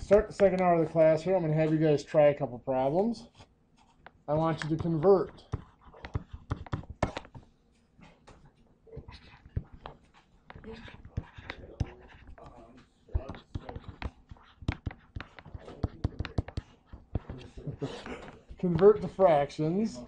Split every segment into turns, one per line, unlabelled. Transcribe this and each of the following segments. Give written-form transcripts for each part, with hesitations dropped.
Start the second hour of the class here. I'm going to have you guys try a couple problems. I want you to convert to fractions.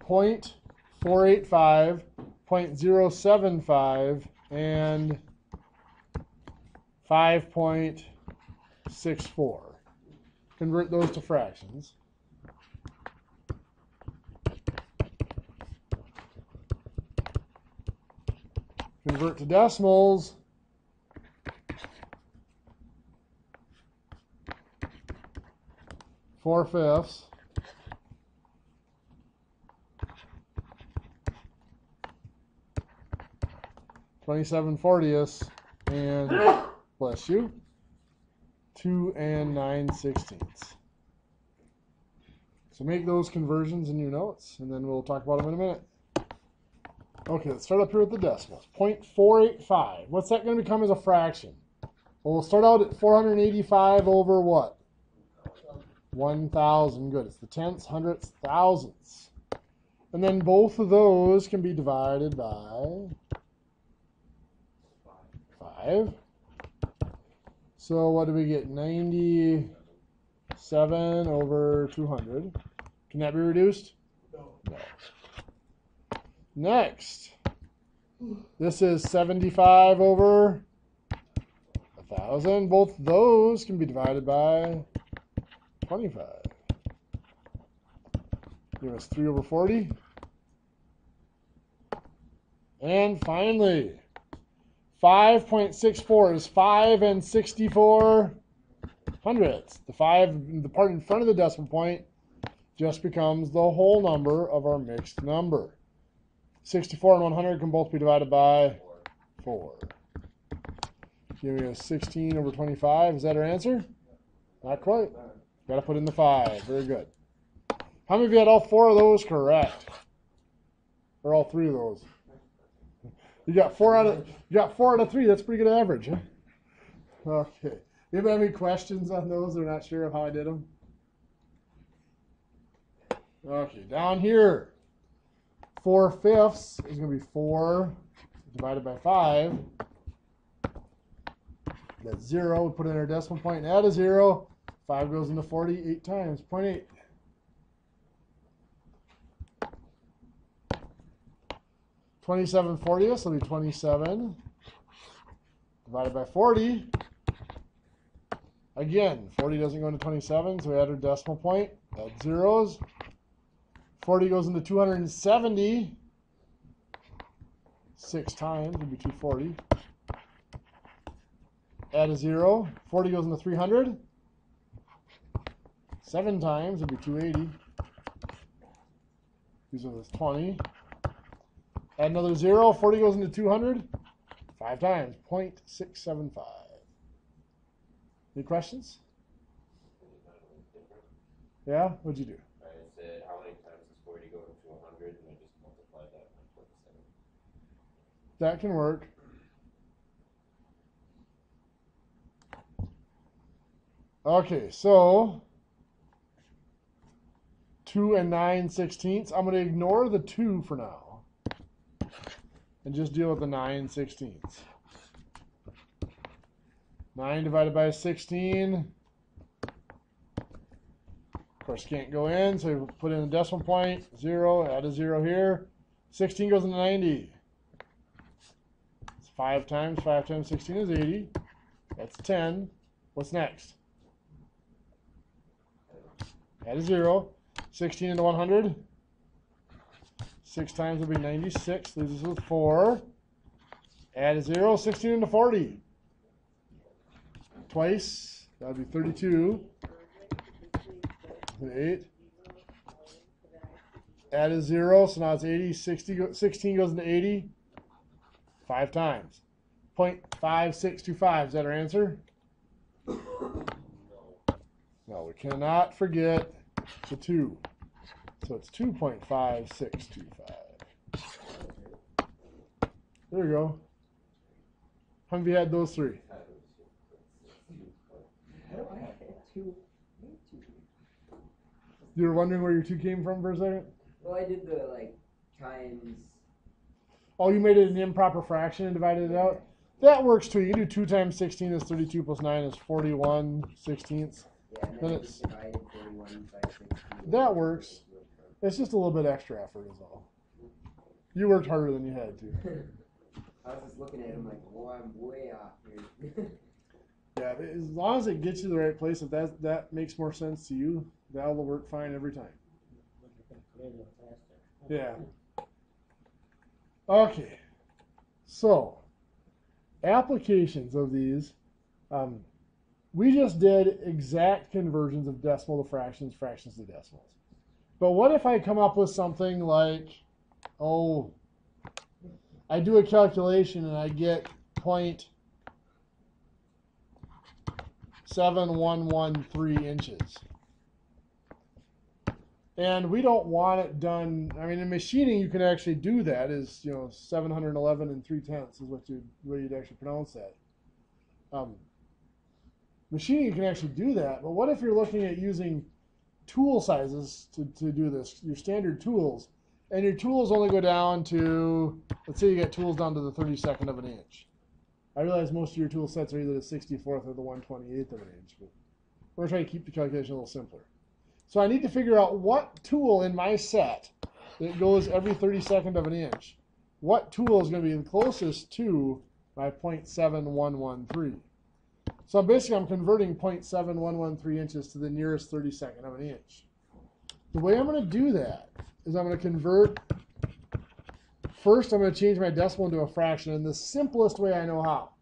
.485, 0.075, and 5.64. Convert those to fractions. Convert to decimals. Four-fifths. Twenty-seven fortieths, and bless you, 2 and 9/16. So make those conversions in your notes, and then we'll talk about them in a minute. Okay, let's start up here with the decimals. 0.485. What's that going to become as a fraction? Well, we'll start out at 485 over what? 1,000. Good. It's the tenths, hundredths, thousandths. And then both of those can be divided by 5. So what do we get? 97 over 200. Can that be reduced? No. Next, this is 75 over 1,000. Both those can be divided by 25. Give us 3 over 40. And finally, 5.64 is 5 and 64 hundredths. The part in front of the decimal point just becomes the whole number of our mixed number. 64 and 100 can both be divided by 4. Give me a 16 over 25. Is that our answer? Not quite. Got to put in the 5. Very good. How many of you had all 4 of those correct? Or all 3 of those? You got 4 out of 3. That's pretty good average, huh? Okay. Anybody have any questions on those? They're not sure of how I did them? Okay, down here. 4/5 is going to be 4 divided by 5. That's 0. We put in our decimal point and add a 0. 5 goes into 40 8 times. 0.8. 27 40ths will be 27 divided by 40. Again, 40 doesn't go into 27, so we add our decimal point. Add zeros. 40 goes into 270. 6 times would be 240. Add a 0. 40 goes into 300. 7 times would be 280. These are the 20. Add another 0. 40 goes into 200. 5 times. 0.675. Any questions? Yeah? What'd you do?
I said, how many times does 40 go into 100? And I just multiplied that by 0.7.
That can work. Okay, so 2 and 9/16. I'm going to ignore the 2 for now and just deal with the 9/16. 9 divided by 16. Of course, can't go in, so we put in a decimal point. 0, add a 0 here. 16 goes into 90. It's 5 times. 5 times 16 is 80. That's 10. What's next? Add a 0. 16 into 100. 6 times will be 96. Leaves us with 4. Add a 0. 16 into 40. Twice. That would be 32. 8. Add a 0. So now it's 80. 16 goes into 80. 5 times. 0.5625. Is that our answer? No, we cannot forget to 2. So it's 2.5625. There you go. How many of you had those three? You were wondering where your 2 came from for a second?
Well, I did the times.
Oh, you made it an improper fraction and divided it out? That works too. You can do 2 times 16 is 32 plus 9 is 41 16ths.
Yeah, and then I just divided 41 by 16.
That works. It's just a little bit extra effort is all. You worked harder than you had to.
I was just looking at him like, well, I'm way off here.
Yeah, as long as it gets you to the right place, if that makes more sense to you, that'll work fine every time. Yeah. Okay. So, applications of these. We just did exact conversions of decimal to fractions, fractions to decimals. But what if I come up with something like, I do a calculation and I get 0.7113 inches. And we don't want it done. I mean, in machining, you can actually do that. Is 711 3/10 is what you'd actually pronounce that. Machining, you can actually do that. But what if you're looking at using tool sizes to do this? Your standard tools, and your tools only go down to, let's say you get tools down to the 32nd of an inch. I realize most of your tool sets are either the 64th or the 1/28th of an inch, but we're trying to keep the calculation a little simpler. So I need to figure out what tool in my set that goes every 32nd of an inch, what tool is going to be the closest to my 0.7113. So basically I'm converting 0.7113 inches to the nearest 32nd of an inch. The way I'm going to do that is I'm going to convert, first I'm going to change my decimal into a fraction in the simplest way I know how.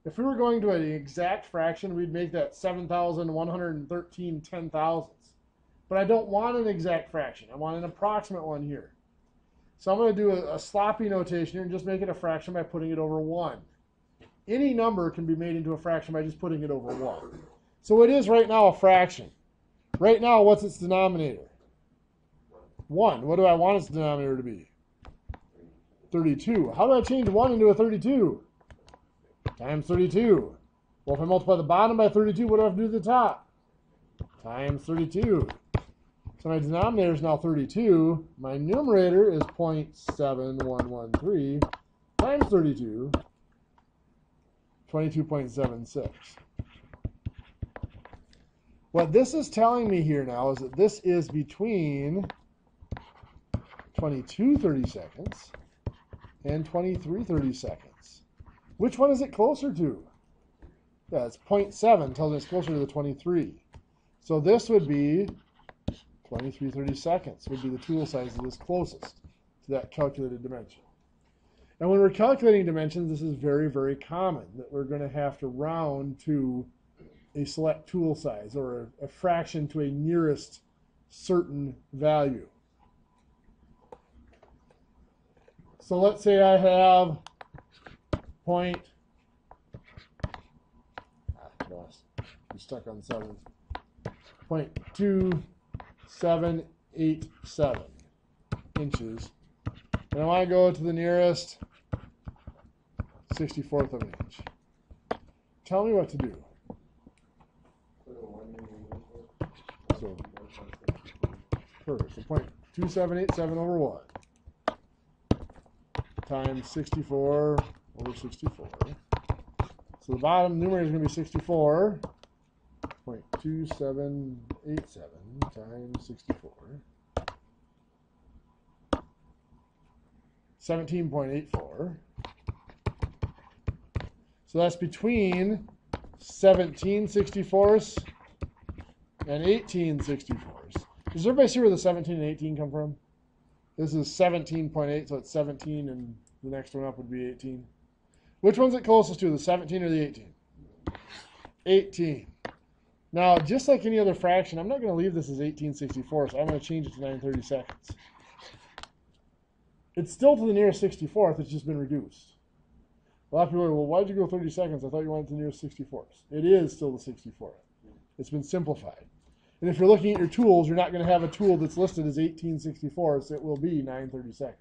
If we were going to an exact fraction, we'd make that 7,113 10,000ths. But I don't want an exact fraction. I want an approximate one here. So I'm going to do a sloppy notation here and just make it a fraction by putting it over 1. Any number can be made into a fraction by just putting it over 1. So it is right now a fraction. Right now, what's its denominator? 1. What do I want its denominator to be? 32. How do I change 1 into a 32? Times 32. Well, if I multiply the bottom by 32, what do I have to do to the top? Times 32. So my denominator is now 32. My numerator is 0.7113 times 32, 22.76. What this is telling me here now is that this is between 22 30-seconds and 23 30-seconds. Which one is it closer to? Yeah, it's 0.7 tells me it's closer to the 23. So this would be 23 30-seconds would be the tool size that is closest to that calculated dimension. And when we're calculating dimensions, this is very, very common that we're going to have to round to a select tool size or a fraction to a nearest certain value. So let's say I have I'm stuck on 7. 0.2787 inches. And I want to go to the nearest 64th of an inch. Tell me what to do. So, first, so 0.2787 over 1 times 64 over 64. So the bottom numerator is going to be 64. 0.2787 times 64. 17.84. So that's between 17 64ths and 18 64ths. Does everybody see where the 17 and 18 come from? This is 17.8, so it's 17, and the next one up would be 18. Which one's it closest to, the 17 or the 18? 18. Now, just like any other fraction, I'm not going to leave this as 1864, so I'm going to change it to 9 30-seconds. It's still to the nearest 64th, it's just been reduced. A lot of people are, well, why'd you go 30 seconds? I thought you wanted to the nearest 64th. It is still the 64th. It's been simplified. And if you're looking at your tools, you're not going to have a tool that's listed as 18/64, so it will be 9/32.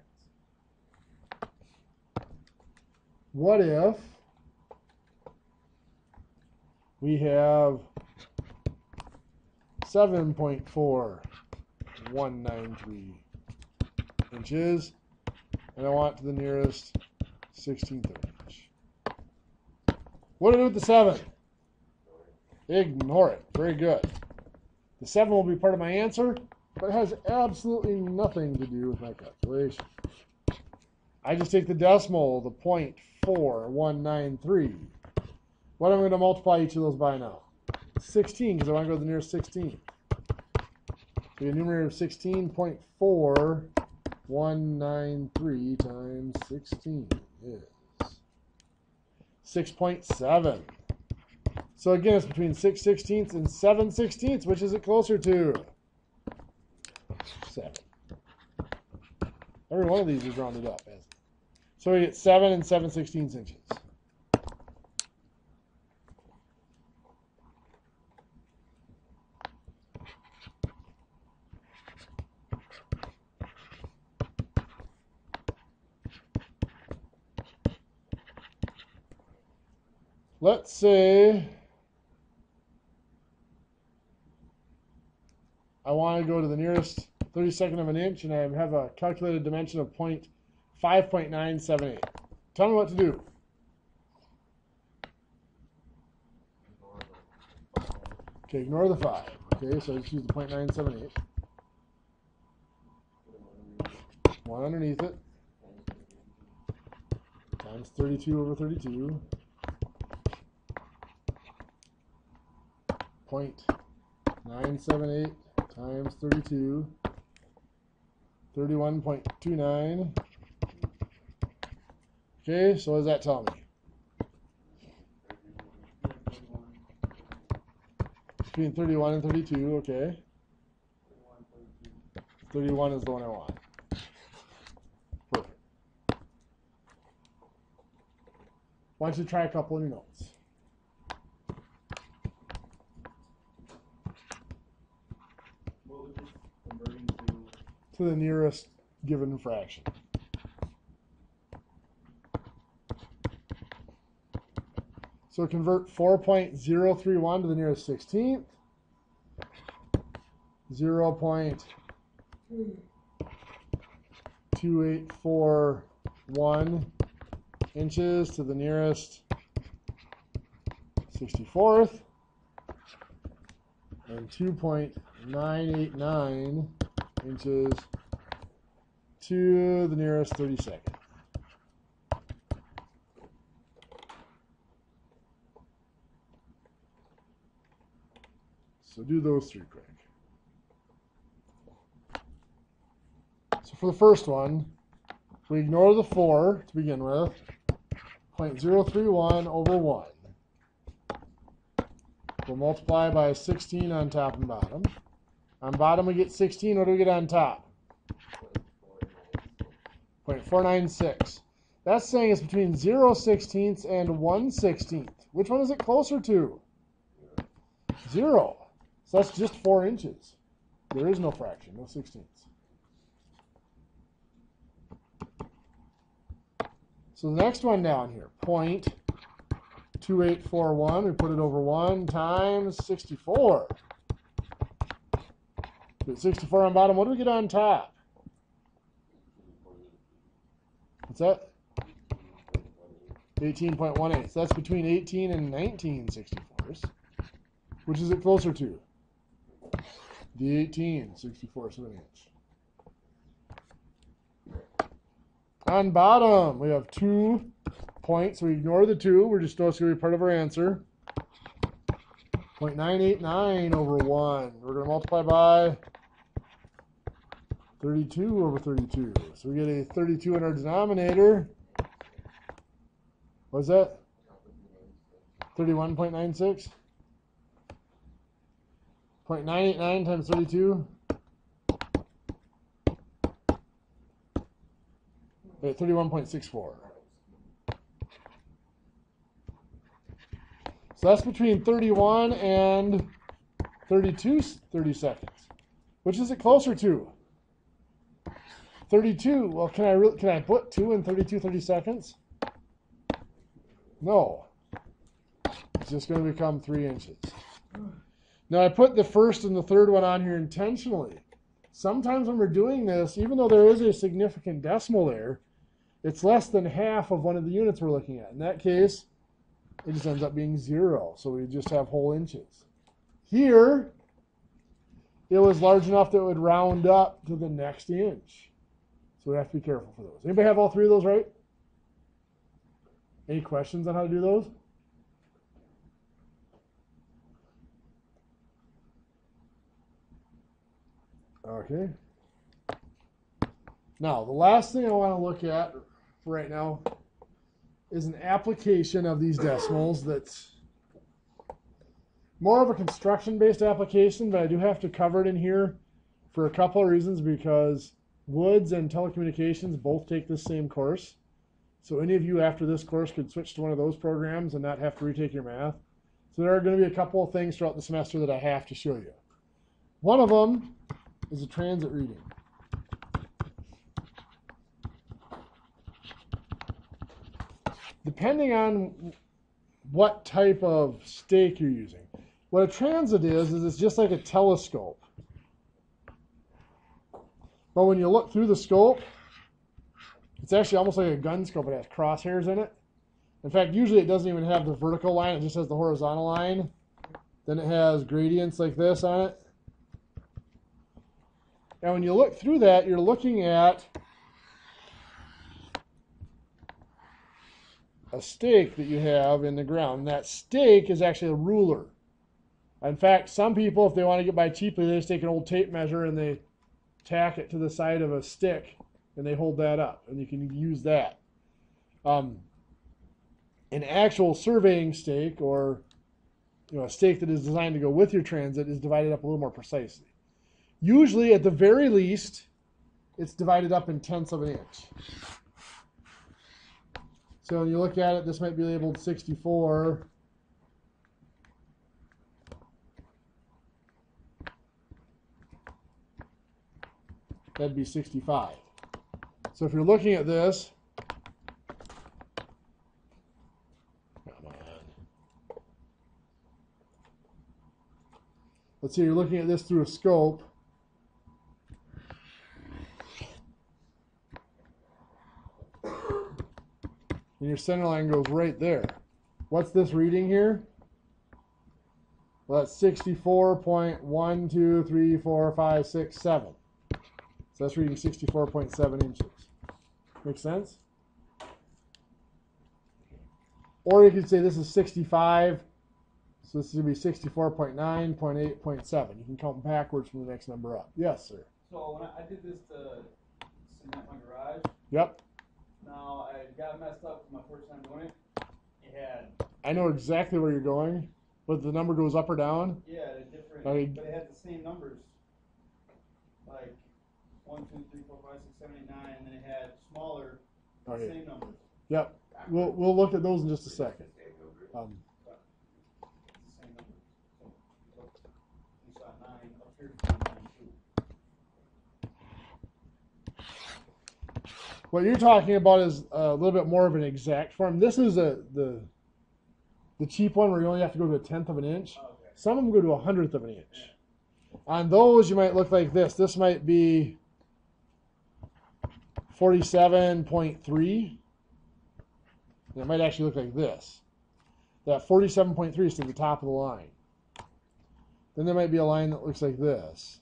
What if we have 7.4193 inches, and I want to the nearest 16th of an inch? What do I do with the 7? Ignore it. Very good. The 7 will be part of my answer, but it has absolutely nothing to do with my calculation. I just take the decimal, the 0.4193. What am I going to multiply each of those by now? 16, because I want to go to the nearest 16. So the numerator of 16.4193 times 16 is 6.7. So again, it's between 6/16 and 7/16. Which is it closer to? 7. Every one of these is rounded up. So we get 7 and 7/16 inches. Let's say I want to go to the nearest 32nd of an inch, and I have a calculated dimension of 5.978. Tell me what to do. Okay, ignore the 5. Okay, so I just use the 0.978. 1 underneath it. Times 32 over 32. 0.978 times 32. 31.29. Okay, so what does that tell me? Between 31 and 32, okay. 31 is the one I want. Perfect. Why don't you try a couple in your notes?
What was this converting
To the nearest given fraction. So convert 4.031 to the nearest 16th. 0.2841 inches to the nearest 64th. And 2.989 inches to the nearest 32nd. So do those three quick. So for the first one, we ignore the 4 to begin with. 0.031 over 1. We'll multiply by 16 on top and bottom. On bottom we get 16. What do we get on top? 0.496. That's saying it's between 0/16 and 1/16. Which one is it closer to? 0. So that's just 4 inches. There is no fraction, no 16ths. So the next one down here, 0.2841, we put it over 1 times 64. Get 64 on bottom. What do we get on top? What's that? 18.18. So that's between 18 and 19 64s. Which is it closer to? The 18 64ths of an inch. On bottom, we have 2 points. We ignore the 2. We're just supposed to be part of our answer. 0.989 over 1. We're going to multiply by 32 over 32. So we get a 32 in our denominator. What's that? 31.96? 0.989 times 32. Wait, 31.64. So that's between 31 and 32 30 seconds. Which is it closer to? 32. Well, can I put 2 in 32 30 seconds? No. It's just going to become 3 inches. Now, I put the first and the third one on here intentionally. Sometimes when we're doing this, even though there is a significant decimal there, it's less than half of one of the units we're looking at. In that case, it just ends up being 0. So we just have whole inches. Here, it was large enough that it would round up to the next inch. So we have to be careful for those. Anybody have all 3 of those right? Any questions on how to do those? Okay. Now, the last thing I want to look at for right now is an application of these decimals that's more of a construction-based application, but I do have to cover it in here for a couple of reasons, because Woods and Telecommunications both take this same course. So any of you after this course could switch to one of those programs and not have to retake your math. So there are going to be a couple of things throughout the semester that I have to show you. One of them is a transit reading. Depending on what type of stake you're using. What a transit is it's just like a telescope. But when you look through the scope, it's actually almost like a gun scope. It has crosshairs in it. In fact, usually it doesn't even have the vertical line. It just has the horizontal line. Then it has gradients like this on it. And when you look through that, you're looking at a stake that you have in the ground. And that stake is actually a ruler. In fact, some people, if they want to get by cheaply, they just take an old tape measure and they tack it to the side of a stick and they hold that up, and you can use that. An actual surveying stake, or a stake that is designed to go with your transit, is divided up a little more precisely. Usually, at the very least, it's divided up in tenths of an inch. So when you look at it, this might be labeled 64. That'd be 65. So if you're looking at this, come on. Let's say you're looking at this through a scope. And your center line goes right there. What's this reading here? Well, that's 64.1234567. So that's reading 64.7 inches. Make sense? Or you could say this is 65. So this is going to be 64.9, 0.8, 0.7. You can count backwards from the next number up. Yes, sir.
So when I did this to cement my garage,
Yep.
now I got messed up with my first time doing it. It had,
I know exactly where you're going, but the number goes up or down.
yeah, it had different,
Okay.
but it had the same numbers. Like 1, 2, 3, 4, 5, 6, 7, 8, 9, and then it had smaller,
Okay.
same numbers.
Yep. We'll look at those in just a second.
It's the same number. So you saw 9 up here, 9, 2.
What you're talking about is a little bit more of an exact form. This is the cheap one where you only have to go to a tenth of an inch.
Oh, okay.
Some of them go to a hundredth of an inch. On those, you might look like this. This might be 47.3. It might actually look like this. That 47.3 is to the top of the line. Then there might be a line that looks like this.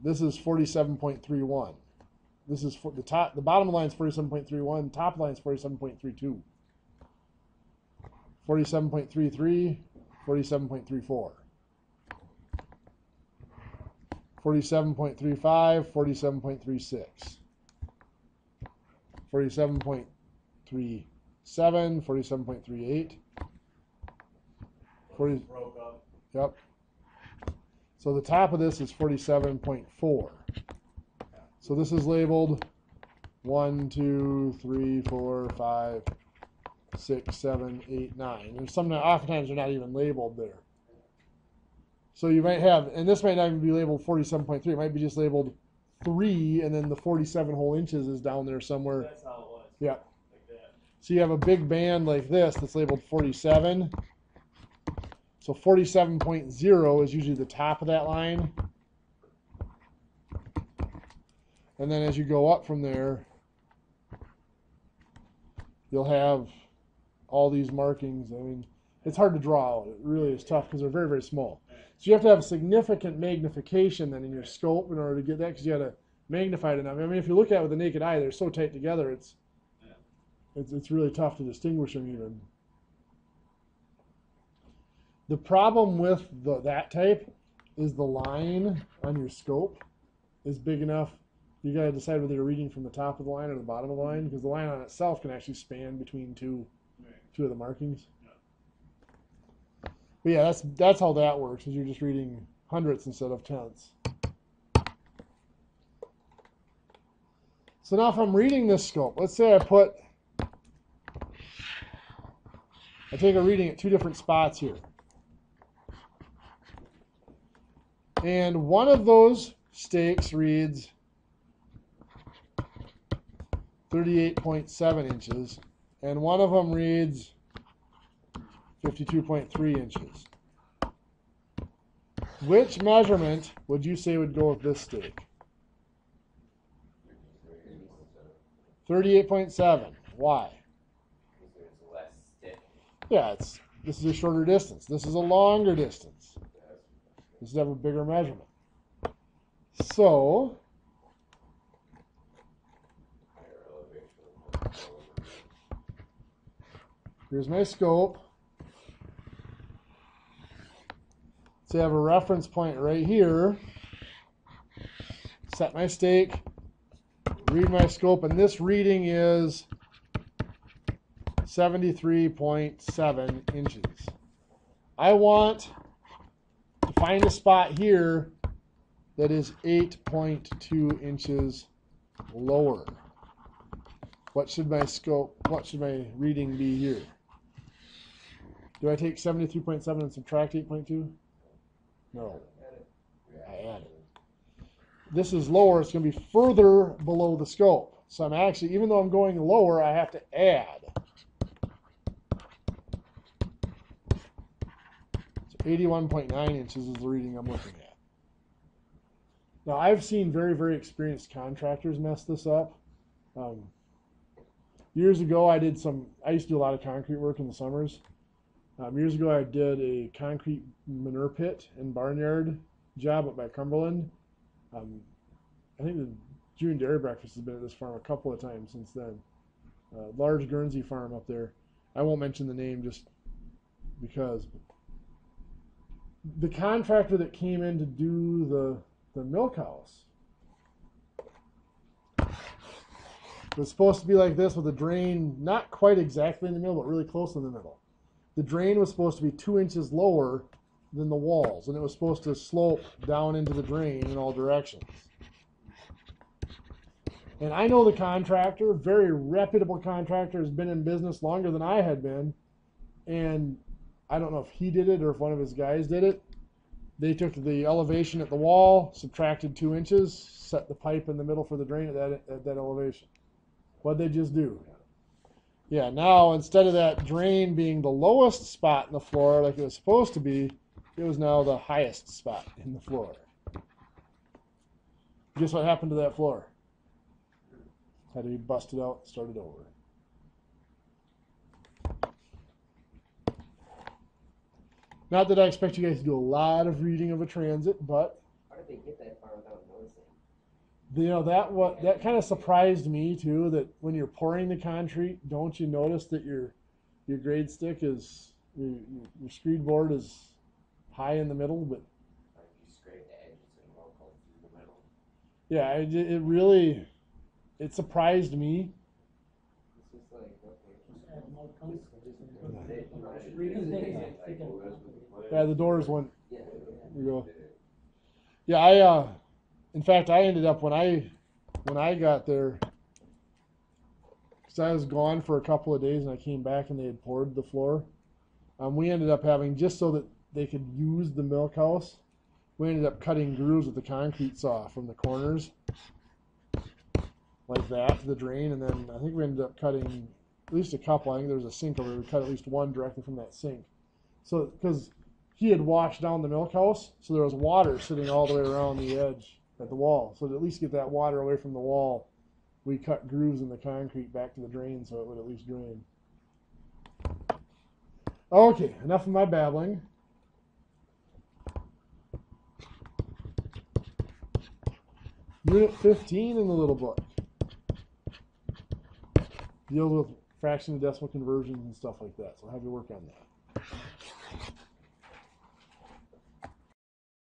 This is 47.31. This is for the top. The bottom of the line is 47.31. Top of the line is 47.32. 47.33. 47.34. 47.35. 47.36. 47.37. 47.38. 40.
Broke up.
Yep. So the top of this is 47.4. So this is labeled 1, 2, 3, 4, 5, 6, 7, 8, 9. And oftentimes they're not even labeled there. So you might have, and this might not even be labeled 47.3. It might be just labeled 3, and then the 47 whole inches is down there somewhere.
That's how it was.
Yeah.
Like that.
So you have a big band like this that's labeled 47. So 47.0 is usually the top of that line. And then as you go up from there, you'll have all these markings. I mean, it's hard to draw out. It really is tough because they're very, very small. So you have to have significant magnification then in your scope in order to get that, because you got to magnify it enough. I mean, if you look at it with the naked eye, they're so tight together, it's really tough to distinguish them even. The problem with that type is the line on your scope is big enough. You got to decide whether you're reading from the top of the line or the bottom of the line, because the line on itself can actually span between two of the markings. But yeah, that's how that works, is you're just reading hundredths instead of tenths. So now if I'm reading this scope, let's say I take a reading at 2 different spots here. And one of those stakes reads 38.7 inches, and one of them reads 52.3 inches. Which measurement would you say would go with this stake? 38.7. Why?
Because there's less stick.
Yeah, this is a shorter distance. This is a longer distance. This would have a bigger measurement. So, here's my scope. So I have a reference point right here. Set my stake. Read my scope, and this reading is 73.7 inches. I want to find a spot here that is 8.2 inches lower. What should my reading be here? Do I take 73.7 and subtract 8.2? No. I add it. This is lower, it's going to be further below the scope. So I'm actually, even though I'm going lower, I have to add. So 81.9 inches is the reading I'm looking at. Now, I've seen very, very experienced contractors mess this up. Years ago, I used to do a lot of concrete work in the summers. Years ago, I did a concrete manure pit and barnyard job up by Cumberland. I think the June Dairy Breakfast has been at this farm a couple of times since then. Large Guernsey farm up there. I won't mention the name just because. The contractor that came in to do the milk house was supposed to be like this, with a drain not quite exactly in the middle, but really close in the middle. The drain was supposed to be 2 inches lower than the walls, and it was supposed to slope down into the drain in all directions. And I know the contractor, very reputable contractor, has been in business longer than I had been, and I don't know if he did it or if one of his guys did it. They took the elevation at the wall, subtracted 2 inches, set the pipe in the middle for the drain at that elevation. What'd they just do? Yeah, now instead of that drain being the lowest spot in the floor like it was supposed to be, it was now the highest spot in the floor. Guess what happened to that floor? Had to be busted out and started over. Not that I expect you guys to do a lot of reading of a transit, but
How did they get that far without noticing?
that kind of surprised me too, that when you're pouring the concrete, don't you notice that your grade stick is, your screed board is high in the middle, but
If you scrape the edges, it won't go through the middle.
yeah, it surprised me.
It's just like,
Yeah, the doors went.
yeah.
There you go. Yeah, in fact, I ended up when I got there, because So I was gone for a couple of days and I came back and they had poured the floor. We ended up having, just so that they could use the milk house, we ended up cutting grooves with the concrete saw from the corners like that to the drain, and then I think we ended up cutting at least a couple. I think there was a sink over there. We cut at least one directly from that sink. So, because he had washed down the milk house, so there was water sitting all the way around the edge at the wall. So to at least get that water away from the wall, we cut grooves in the concrete back to the drain so it would at least drain. Okay, enough of my babbling. Unit 15 in the little book deals with fraction to decimal conversions and stuff like that. So I'll have you work on that.